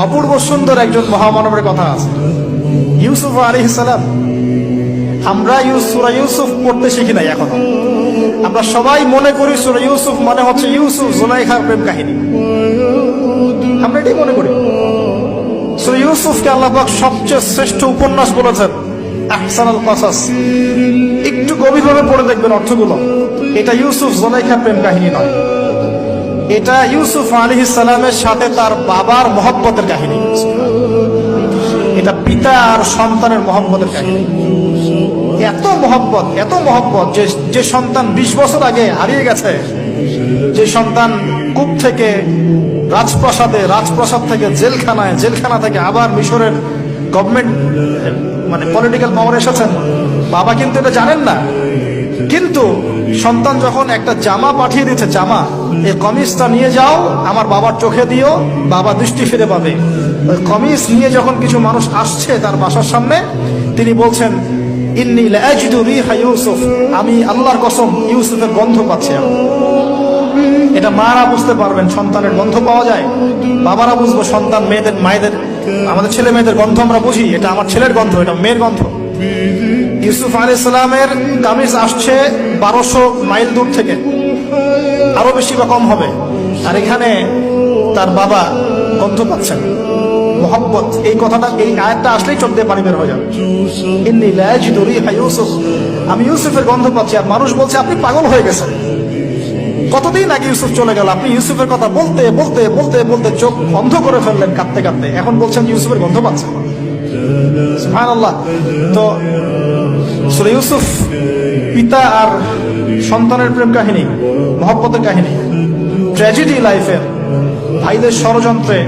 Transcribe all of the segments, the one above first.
অপূর্ব সুন্দর একজন মহামানবের কথা আছে, ইউসুফ আলাইহিস সালাম। আমরা সূরা ইউসুফ পড়তে শিখি নাই এখনো। আমরা সবাই মনে করি সূরা ইউসুফ মানে হচ্ছে ইউসুফ জুলাইখার প্রেম কাহিনী, আমরা এটাই মনে করি। সূরা ইউসুফকে আল্লাহ পাক সবচেয়ে শ্রেষ্ঠ উপন্যাস বলেছেন, আহসানুল কসাস। একটু গভীরভাবে পড়ে দেখবেন অর্থগুলো। এটা ইউসুফ জুলাইখার প্রেম কাহিনী নয়, এটা ইউসুফ আলাইহিস সালামের সাথে তার বাবার মহব্বতের কাহিনী। এটা পিতা আর সন্তানের মহব্বতের কাহিনী। এত মহব্বত যে সন্তান 20 বছর আগে হারিয়ে গেছে, যে সন্তান কূপ থেকে রাজপ্রাসাদে, রাজপ্রাসাদ থেকে জেলখানায়, জেলখানা থেকে আবার মিশরের গভর্নমেন্ট মানে পলিটিক্যাল পাওয়ার এসেছেন। বাবা কিন্তু এটা জানেন না, কিন্তু সন্তান যখন একটা জামা পাঠিয়ে দিচ্ছে, জামা, এই কমিজটা নিয়ে যাও, আমার বাবার চোখে দিও, বাবা দৃষ্টি ফিরে পাবে। ওই কমিজ নিয়ে যখন কিছু মানুষ আসছে তার বাসার সামনে, তিনি বলছেন, ইন্নী লাআজিদু রিহা ইউসুফ, আমি আল্লাহর কসম ইউসুফের গন্ধ পাচ্ছি। এটা মারা বুঝতে পারবেন, সন্তানের গন্ধ পাওয়া যায়। বাবারা বুঝবো, সন্তান মায়েদের আমাদের ছেলে মেয়েদের গন্ধ আমরা বুঝি, এটা আমার ছেলের গন্ধ, এটা মেয়ের গন্ধ। ইউসুফ আলাইহিস সালামের কামিজ আসছে 1200 মাইল দূর থেকে, আরো বেশি বা কম হবে, আর এখানে তার বাবা গন্ধ পাচ্ছেন। মোহাব্বত, এই কথাটা, এই আয়াতটা আসলেই চোখ দিয়ে পানি বের হয়ে যাবে। ইন্নী লাআজিদু রিহা ইউসুফ, আমি ইউসুফের গন্ধ পাচ্ছি। আর মানুষ বলছে, আপনি পাগল হয়ে গেছেন, কতদিন আগে ইউসুফ চলে গেল, আপনি ইউসুফের কথা বলতে বলতে বলতে বলতে চোখ বন্ধ করে ফেললেন কাঁদতে কাঁদতে, এখন বলছেন ইউসুফের গন্ধ পাচ্ছেন। সুবহানাল্লাহ। তো সূরা ইউসুফ পিতা আর সন্তানের প্রেম কাহিনী, মহব্বতের কাহিনী, ট্র্যাজেডি লাইফের। ভাইদের ষড়যন্ত্রে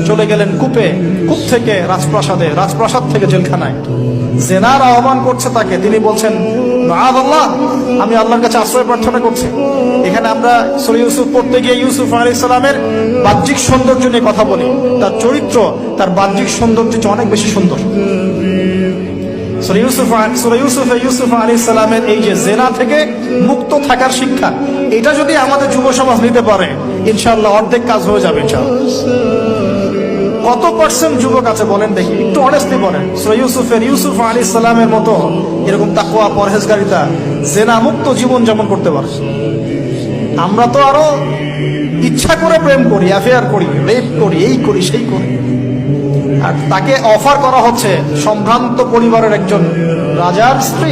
চলে গেলেন কূপে, কূপ থেকে রাজপ্রাসাদে, রাজপ্রাসাদ থেকে জেলখানায়। জেনার আহ্বান করছে তাকে, তিনি বলছেন, মাআযাল্লাহ, আমি আল্লাহর কাছে আশ্রয় প্রার্থনা করছি। এখানে আমরা সূরা ইউসুফ পড়তে গিয়ে ইউসুফ আলাইহিস সালামের বাহ্যিক সৌন্দর্য নিয়ে কথা বলি, তার চরিত্র, তার বাহ্যিক সৌন্দর্য অনেক বেশি সুন্দর। সূরা ইউসুফ আলাইহিস সালামের এই যে জেনা থেকে মুক্ত থাকার শিক্ষা, এটা যদি আমাদের যুব সমাজ নিতে পারে, ইনশাআল্লাহ অর্ধেক কাজ হয়ে যাবে ইনশাআল্লাহ। কত পার্সেন্ট যুবক আছে বলেন দেখি, একটু অনেস্টলি বলেন, সূরা ইউসুফ আলাইহিস সালামের মতো এরকম তাকওয়া, পরহেজগারিতা, জেনা মুক্ত জীবন যাপন করতে পারে? আমরা তো আরো ইচ্ছা করে প্রেম করি, অ্যাফেয়ার করি, রেপ করি, এই করি সেই করি। আর তাকে অফার করা হচ্ছে সম্ভ্রান্ত পরিবারের একজন রাজার স্ত্রী।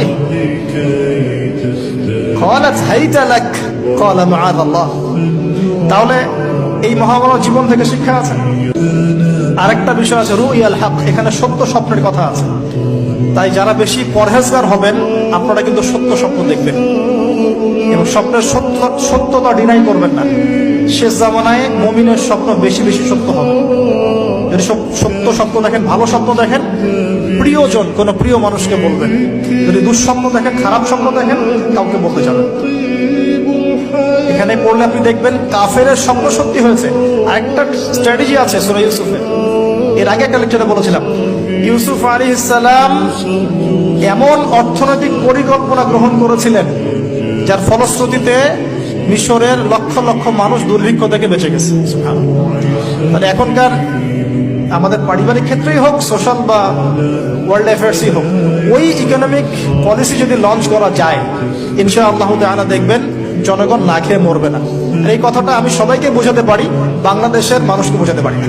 তাহলে এই মহামানব জীবন থেকে শিক্ষা আছে। আরেকটা বিষয় আছে, রুইয়াল হক, এখানে সত্য স্বপ্নের কথা আছে। তাই যারা বেশি পরহেজগার হবেন, আপনারা কিন্তু সত্য স্বপ্ন দেখবেন এবং স্বপ্নের সত্যতা ডিনাই করবেন না। শেষ জামানায় মুমিনের স্বপ্ন বেশি বেশি সত্য হবে। যদি সত্য স্বপ্ন দেখেন, ভালো স্বপ্ন দেখেন, প্রিয়জন, কোন প্রিয় মানুষকে বলবেন। যদি দুঃস্বপ্ন দেখেন, খারাপ স্বপ্ন দেখেন, কাউকে বলতে যাবেন। এখানে পড়লে আপনি দেখবেন কাফেরের স্বপ্ন সত্যি হয়েছে। আরেকটা স্ট্র্যাটেজি আছে সূরা ইউসুফের, এর আগে একটা লেকচারে বলেছিলাম। ইউসুফ আলাইহিস সালাম এমন অর্থনৈতিক পরিকল্পনা গ্রহণ করেছিলেন, যার ফলশ্রুতিতে মিশরের লক্ষ লক্ষ মানুষ দুর্ভিক্ষ থেকে বেঁচে গেছে। মানে এখনকার আমাদের পারিবারিক ক্ষেত্রেই হোক, সোশ্যাল বা ওয়ার্ল্ড অ্যাফেয়ার্সই হোক, ওই ইকোনমিক পলিসি যদি লঞ্চ করা যায়, ইনশাআল্লাহ তাআলা দেখবেন জনগণ না খেয়ে মরবে না। এই কথাটা আমি সবাইকে বোঝাতে পারি, বাংলাদেশের মানুষকে বোঝাতে পারি না।